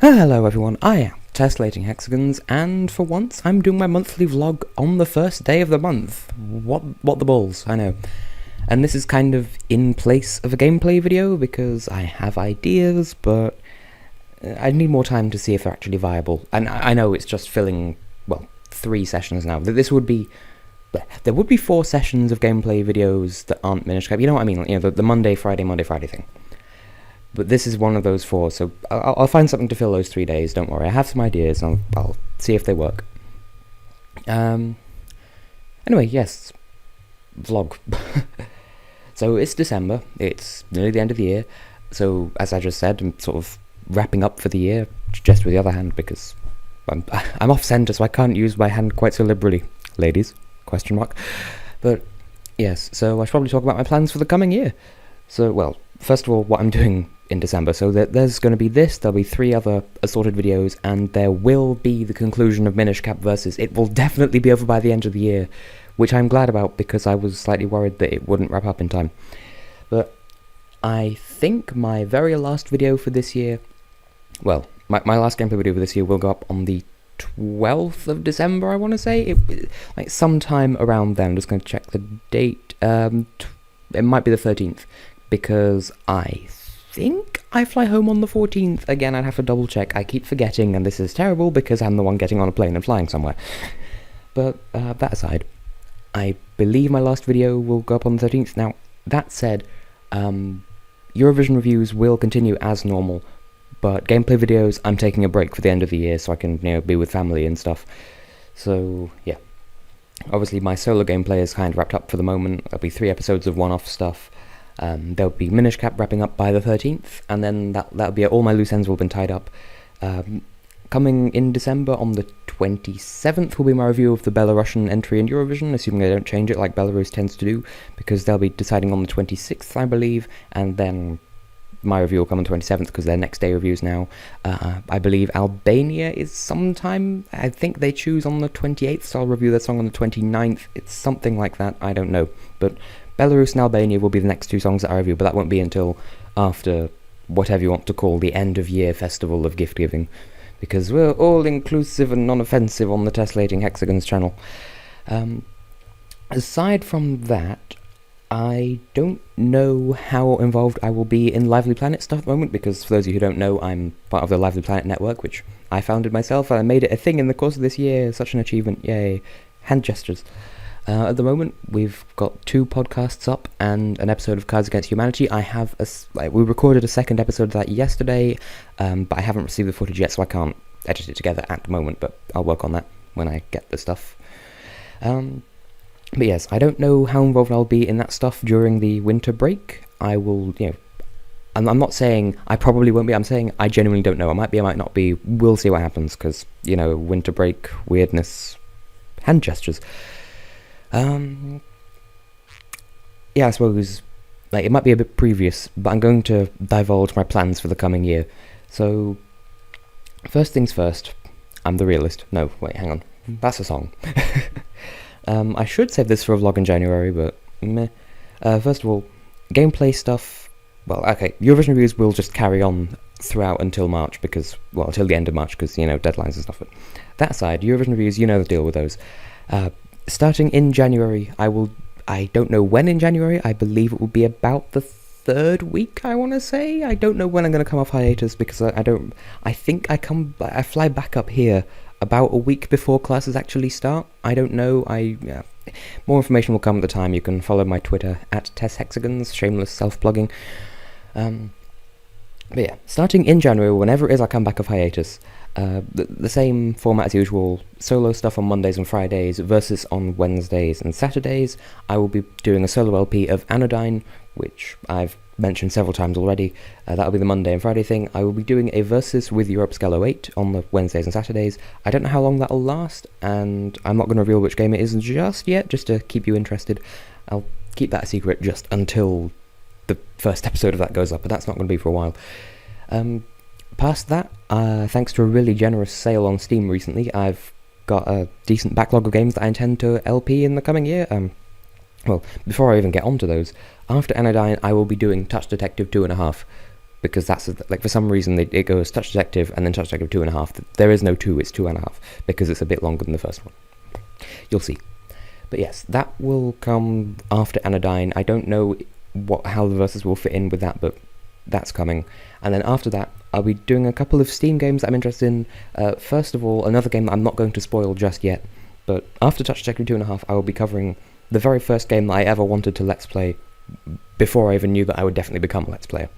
Hello everyone, I am Tessellating Hexagons, and for once I'm doing my monthly vlog on the first day of the month. What the balls, I know. And this is kind of in place of a gameplay video because I have ideas, but I need more time to see if they're actually viable. And I know it's just filling, 3 sessions now. There would be 4 sessions of gameplay videos that aren't Minish Cap. You know what I mean? You know, the Monday, Friday thing. But this is one of those 4, so I'll find something to fill those 3 days, don't worry. I have some ideas, and I'll see if they work. Anyway, yes, vlog. So it's December, it's nearly the end of the year, so as I just said, I'm sort of wrapping up for the year, just with the other hand, because I'm off-centre, so I can't use my hand quite so liberally, ladies, ? But, yes, so I should probably talk about my plans for the coming year. So, well, first of all, what I'm doing in December. So there's going to be this, there'll be 3 other assorted videos, and there will be the conclusion of Minish Cap Versus. It will definitely be over by the end of the year, which I'm glad about because I was slightly worried that it wouldn't wrap up in time. But I think my very last video for this year, well, my last gameplay video for this year will go up on the 12th of December, I want to say. Like sometime around then. I'm just going to check the date. It might be the 13th, because I think I fly home on the 14th. Again, I'd have to double check. I keep forgetting, and this is terrible because I'm the one getting on a plane and flying somewhere. But that aside, I believe my last video will go up on the 13th. Now, that said, Eurovision reviews will continue as normal, but gameplay videos, I'm taking a break for the end of the year so I can, be with family and stuff. So, yeah. Obviously, my solo gameplay is kind of wrapped up for the moment. There'll be 3 episodes of one-off stuff. There'll be Minish Cap wrapping up by the 13th, and then that'll be all my loose ends will have been tied up. Coming in December on the 27th will be my review of the Belarusian entry in Eurovision, assuming they don't change it like Belarus tends to do, because they'll be deciding on the 26th, I believe, and then my review will come on the 27th because they're next day reviews now. I believe Albania is sometime, I think they choose on the 28th, so I'll review their song on the 29th. It's something like that, I don't know, but Belarus and Albania will be the next 2 songs that I review, but that won't be until after whatever you want to call the end-of-year festival of gift-giving, because we're all-inclusive and non-offensive on the Tessellating Hexagons channel. Aside from that, I don't know how involved I will be in Lively Planet stuff at the moment, because for those of you who don't know, I'm part of the Lively Planet network, which I founded myself, and I made it a thing in the course of this year. Such an achievement, yay. Hand gestures. At the moment, we've got 2 podcasts up and an episode of Cards Against Humanity. We recorded a second episode of that yesterday, but I haven't received the footage yet, so I can't edit it together at the moment, but I'll work on that when I get the stuff. But yes, I don't know how involved I'll be in that stuff during the winter break. I will, I'm not saying I probably won't be, I'm saying I genuinely don't know. I might be, I might not be. We'll see what happens, because, winter break, weirdness, hand gestures. Yeah, I suppose, it might be a bit previous, but I'm going to divulge my plans for the coming year. So, first things first, I'm the realist. No, wait, hang on. That's a song. I should save this for a vlog in January, but meh. First of all, gameplay stuff, Eurovision reviews will just carry on throughout until March, until the end of March, because, deadlines and stuff. But that aside, Eurovision reviews, the deal with those. Starting in January, I don't know when in January, I believe it will be about the 3rd week, I want to say. I don't know when I'm going to come off hiatus, because I think I fly back up here about a week before classes actually start. I don't know, more information will come at the time. You can follow my Twitter, at TessHexagons, shameless self-plugging. But yeah, starting in January, whenever it is I come back off hiatus, the same format as usual, solo stuff on Mondays and Fridays, Versus on Wednesdays and Saturdays. I will be doing a solo LP of Anodyne, which I've mentioned several times already. That'll be the Monday and Friday thing. I will be doing a Versus with Europe 08 on the Wednesdays and Saturdays. I don't know how long that'll last, and I'm not going to reveal which game it is just yet, just to keep you interested. I'll keep that a secret just until the first episode of that goes up, but that's not going to be for a while. Past that, thanks to a really generous sale on Steam recently, I've got a decent backlog of games that I intend to LP in the coming year. Before I even get onto those, after Anodyne I will be doing Touch Detective 2.5, because that's like for some reason it goes Touch Detective and then Touch Detective 2.5. There is no 2, it's 2.5 because it's a bit longer than the first one. You'll see. But yes, that will come after Anodyne. I don't know how the Versus will fit in with that, but that's coming. And then after that, I'll be doing a couple of Steam games that I'm interested in. First of all, another game that I'm not going to spoil just yet, but after Touch Detective 2.5, I will be covering the very first game that I ever wanted to Let's Play before I even knew that I would definitely become a Let's Player.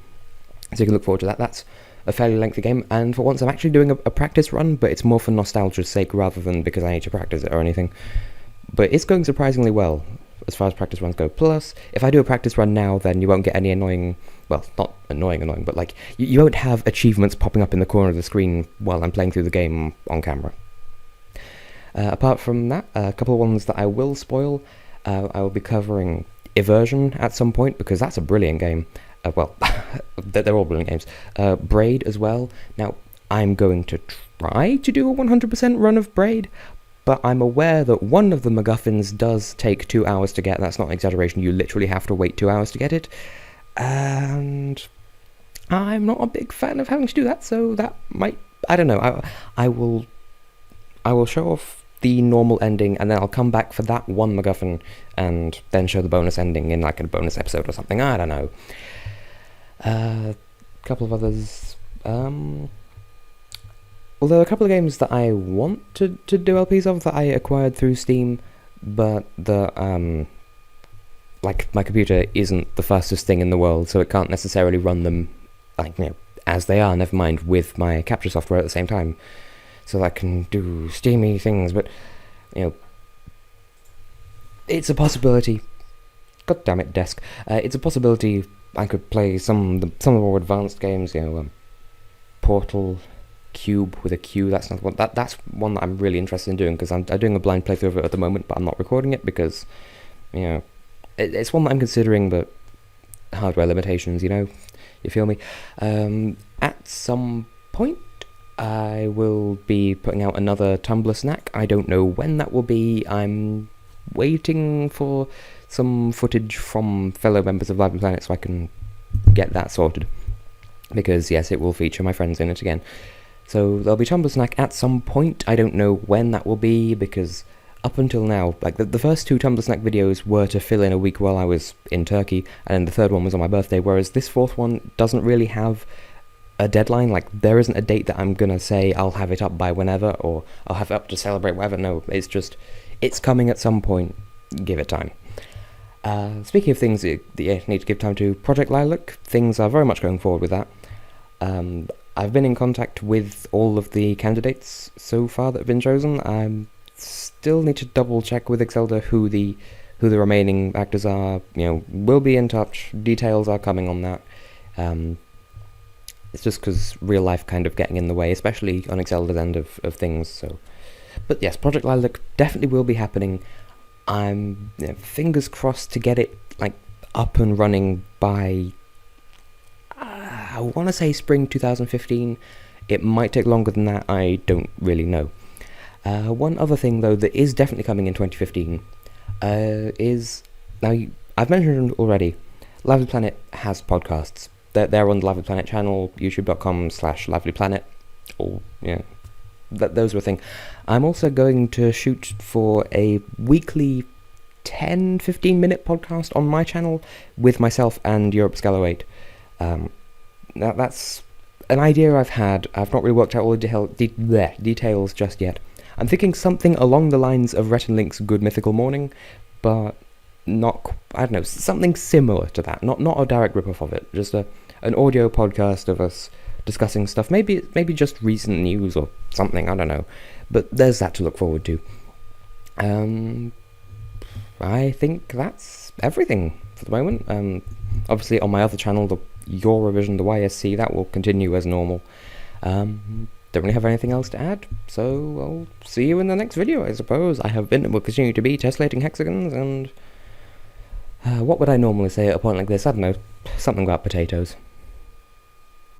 So you can look forward to that. That's a fairly lengthy game, and for once I'm actually doing a practice run, but it's more for nostalgia's sake rather than because I need to practice it or anything. But it's going surprisingly well as far as practice runs go. Plus, if I do a practice run now, then you won't get any annoying, well, not annoying, but like, you won't have achievements popping up in the corner of the screen while I'm playing through the game on camera. Apart from that, a couple of ones that I will spoil. I will be covering Eversion at some point, because that's a brilliant game. Well, they're all brilliant games. Braid as well. Now, I'm going to try to do a 100% run of Braid, but I'm aware that one of the MacGuffins does take 2 hours to get. That's not an exaggeration, you literally have to wait 2 hours to get it. And I'm not a big fan of having to do that, so that might... I don't know, I will show off the normal ending, and then I'll come back for that one MacGuffin, and then show the bonus ending in like a bonus episode or something, I don't know. A couple of others... Although a couple of games that I want to do LPs of that I acquired through Steam, but like my computer isn't the fastest thing in the world, so it can't necessarily run them like, as they are, never mind with my capture software at the same time. So I can do steamy things, but it's a possibility. God damn it, desk. It's a possibility I could play some of the more advanced games, Portal, Cube with a Q, that's another one. That's one that I'm really interested in doing, because I'm doing a blind playthrough of it at the moment, but I'm not recording it because, it's one that I'm considering, but hardware limitations, you feel me? At some point, I will be putting out another Tumblr snack. I don't know when that will be. I'm waiting for some footage from fellow members of Lively Planet so I can get that sorted, because yes, it will feature my friends in it again. So there'll be Tumblr snack at some point. I don't know when that will be, because up until now, like the first 2 Tumblr snack videos were to fill in a week while I was in Turkey, and then the third one was on my birthday, whereas this fourth one doesn't really have a deadline. Like, there isn't a date that I'm gonna say I'll have it up by whenever, or I'll have it up to celebrate whatever. No, it's just, it's coming at some point. Give it time. Speaking of things that you need to give time to, Project LILAC, things are very much going forward with that. I've been in contact with all of the candidates so far that have been chosen. I still need to double check with Excelda who the remaining actors are. We'll be in touch. Details are coming on that. It's just because real life kind of getting in the way, especially on Excelda's end of things. So, but yes, Project LILAC definitely will be happening. I'm fingers crossed to get it like up and running by, I want to say spring 2015. It might take longer than that, I don't really know. One other thing though that is definitely coming in 2015 is, now I've mentioned already, Lively Planet has podcasts. They're on the Lively Planet channel, youtube.com/livelyplanet, or those were a thing. I'm also going to shoot for a weekly 10-15 minute podcast on my channel with myself and Europe 8. Now that's an idea I've had. I've not really worked out all the details just yet. I'm thinking something along the lines of Rhett and Link's Good Mythical Morning, but not, I don't know, something similar to that. Not a direct rip-off of it, just an audio podcast of us discussing stuff, maybe just recent news or something, I don't know. But there's that to look forward to. I think that's everything for the moment. Obviously on my other channel, the Eurovision, the YSC, that will continue as normal. Don't really have anything else to add, so I'll see you in the next video, I suppose. I have been and will continue to be Tessellating Hexagons, and what would I normally say at a point like this? I don't know, something about potatoes.